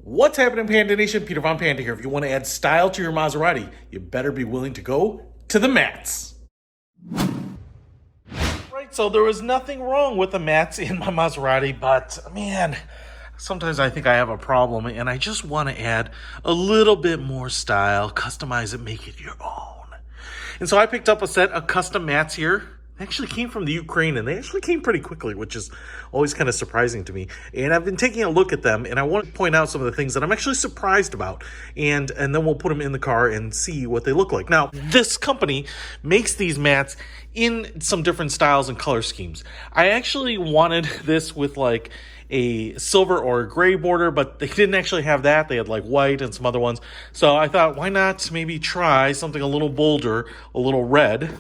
What's happening, Panda Nation? Peter Von Panda here. If you want to add style to your Maserati, you better be willing to go to the mats. Right, so there was nothing wrong with the mats in my Maserati, but man, sometimes I think I have a problem and I just want to add a little bit more style, customize it, make it your own. And so I picked up a set of custom mats here. They actually came from the Ukraine, and they actually came pretty quickly, which is always kind of surprising to me. And I've been taking a look at them, and I want to point out some of the things that I'm actually surprised about. And then we'll put them in the car and see what they look like. Now, this company makes these mats in some different styles and color schemes. I actually wanted this with like a silver or a gray border, but they didn't actually have that. They had like white and some other ones. So I thought, why not maybe try something a little bolder, a little red.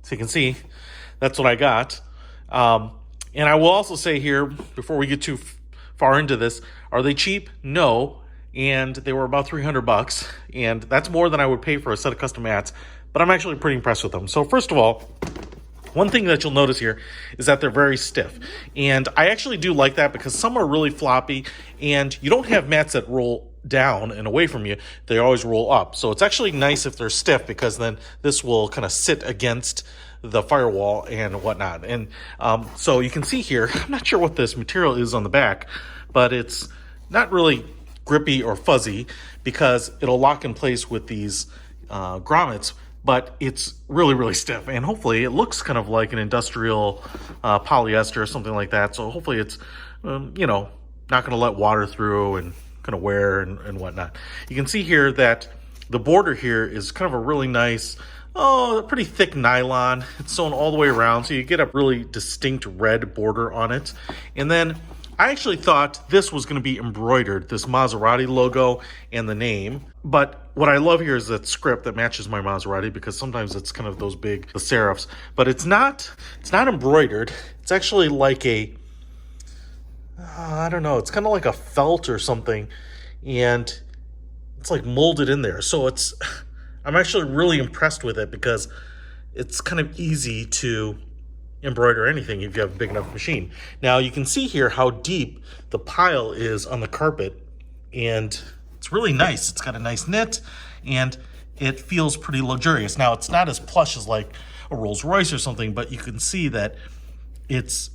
So you can see, that's what I got. And I will also say here, before we get too far into this, are they cheap? No. And they were about $300. And that's more than I would pay for a set of custom mats. But I'm actually pretty impressed with them. So first of all, one thing that you'll notice here is that they're very stiff. And I actually do like that because some are really floppy. And you don't have mats that roll down and away from you. They always roll up. So it's actually nice if they're stiff, because then this will kind of sit against the firewall and whatnot. And so you can see here, I'm not sure what this material is on the back, but it's not really grippy or fuzzy because it'll lock in place with these grommets, but it's really, really stiff. And hopefully it looks kind of like an industrial polyester or something like that. So hopefully it's, not going to let water through and kind of wear and whatnot. You can see here that the border here is kind of a really nice, pretty thick nylon. It's sewn all the way around, so you get a really distinct red border on it. And then I actually thought this was going to be embroidered, this Maserati logo and the name. But what I love here is that script that matches my Maserati, because sometimes it's kind of those big serifs. But it's not embroidered. It's actually like a, I don't know, it's kind of like a felt or something, and it's like molded in there. So I'm actually really impressed with it because it's kind of easy to embroider anything if you have a big enough machine. Now you can see here how deep the pile is on the carpet, and it's really nice. It's got a nice knit, and it feels pretty luxurious. Now it's not as plush as like a Rolls Royce or something, but you can see that it's,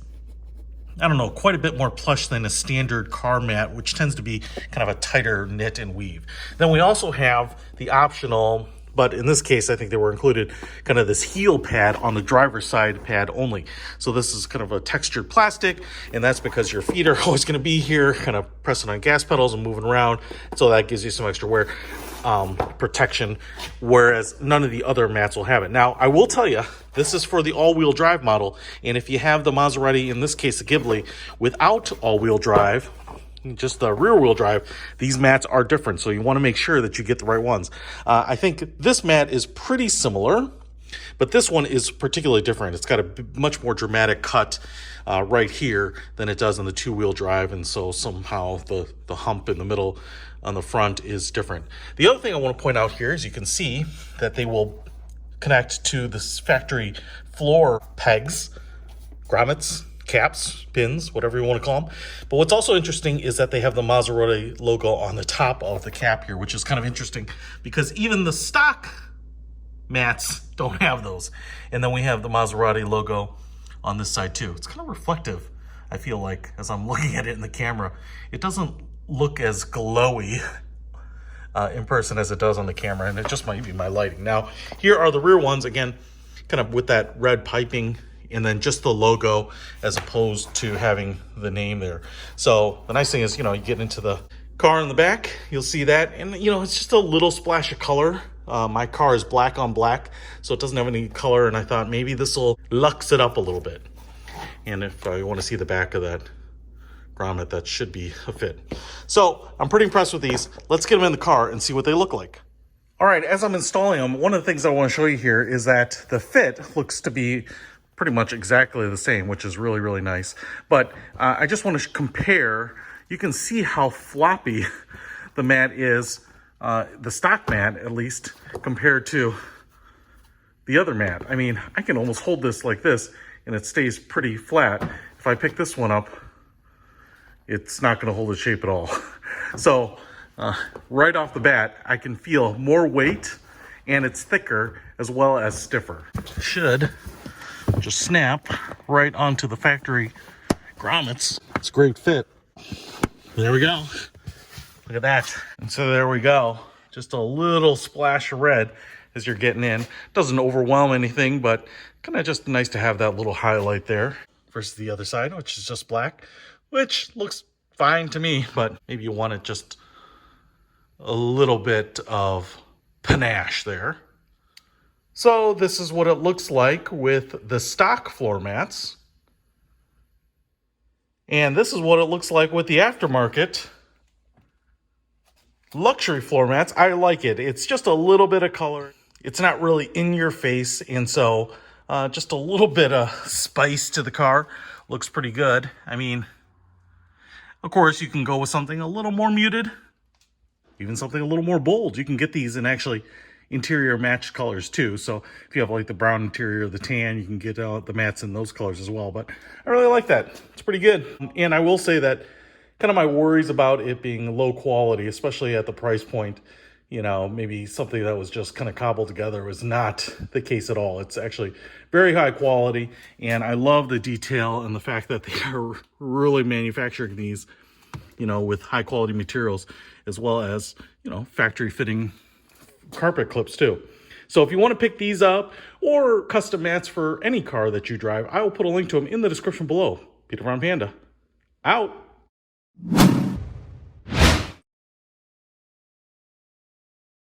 I don't know, quite a bit more plush than a standard car mat, which tends to be kind of a tighter knit and weave. Then we also have the optional, but in this case, I think they were included, kind of this heel pad on the driver's side pad only. So this is kind of a textured plastic, and that's because your feet are always going to be here, kind of pressing on gas pedals and moving around. So that gives you some extra wear protection, whereas none of the other mats will have it. Now, I will tell you, this is for the all-wheel drive model, and if you have the Maserati, in this case the Ghibli, without all-wheel drive, just the rear-wheel drive, these mats are different, so you want to make sure that you get the right ones. I think this mat is pretty similar, but this one is particularly different. It's got a much more dramatic cut right here than it does on the two-wheel drive, and so somehow the hump in the middle on the front is different. The other thing I want to point out here is you can see that they will connect to this factory floor pegs, grommets, caps, pins, whatever you want to call them. But what's also interesting is that they have the Maserati logo on the top of the cap here, which is kind of interesting because even the stock mats don't have those. And then we have the Maserati logo on this side too. It's kind of reflective, I feel like, as I'm looking at it in the camera. It doesn't look as glowy in person as it does on the camera, and it just might be my lighting. Now, here are the rear ones, again, kind of with that red piping and then just the logo as opposed to having the name there. So the nice thing is, you get into the car in the back, you'll see that, and it's just a little splash of color. My car is black on black, so it doesn't have any color, and I thought maybe this will lux it up a little bit. And if you want to see the back of that grommet, that should be a fit. So I'm pretty impressed with these. Let's get them in the car and see what they look like. All right, as I'm installing them, one of the things I want to show you here is that the fit looks to be pretty much exactly the same, which is really, really nice. But I just want to compare. You can see how floppy the mat is, the stock mat at least, compared to the other mat. I mean, I can almost hold this like this and it stays pretty flat. If I pick this one up, it's not going to hold its shape at all. So right off the bat, I can feel more weight, and it's thicker as well as stiffer. Should just snap right onto the factory grommets. It's a great fit. There we go. Look at that. And so there we go. Just a little splash of red as you're getting in. Doesn't overwhelm anything, but kind of just nice to have that little highlight there versus the other side, which is just black, which looks fine to me, but maybe you wanted just a little bit of panache there. So this is what it looks like with the stock floor mats. And this is what it looks like with the aftermarket luxury floor mats. I like it. It's just a little bit of color. It's not really in your face, and so just a little bit of spice to the car. Looks pretty good. I mean, of course, you can go with something a little more muted, even something a little more bold. You can get these in actually interior matched colors too. So if you have like the brown interior, the tan, you can get the mats in those colors as well. But I really like that. It's pretty good. And I will say that kind of my worries about it being low quality, especially at the price point, you know, maybe something that was just kind of cobbled together, was not the case at all. It's actually very high quality, and I love the detail and the fact that they are really manufacturing these, you know, with high quality materials, as well as, you know, factory fitting carpet clips too. So if you want to pick these up or custom mats for any car that you drive, I will put a link to them in the description below. Peter Von Panda, out.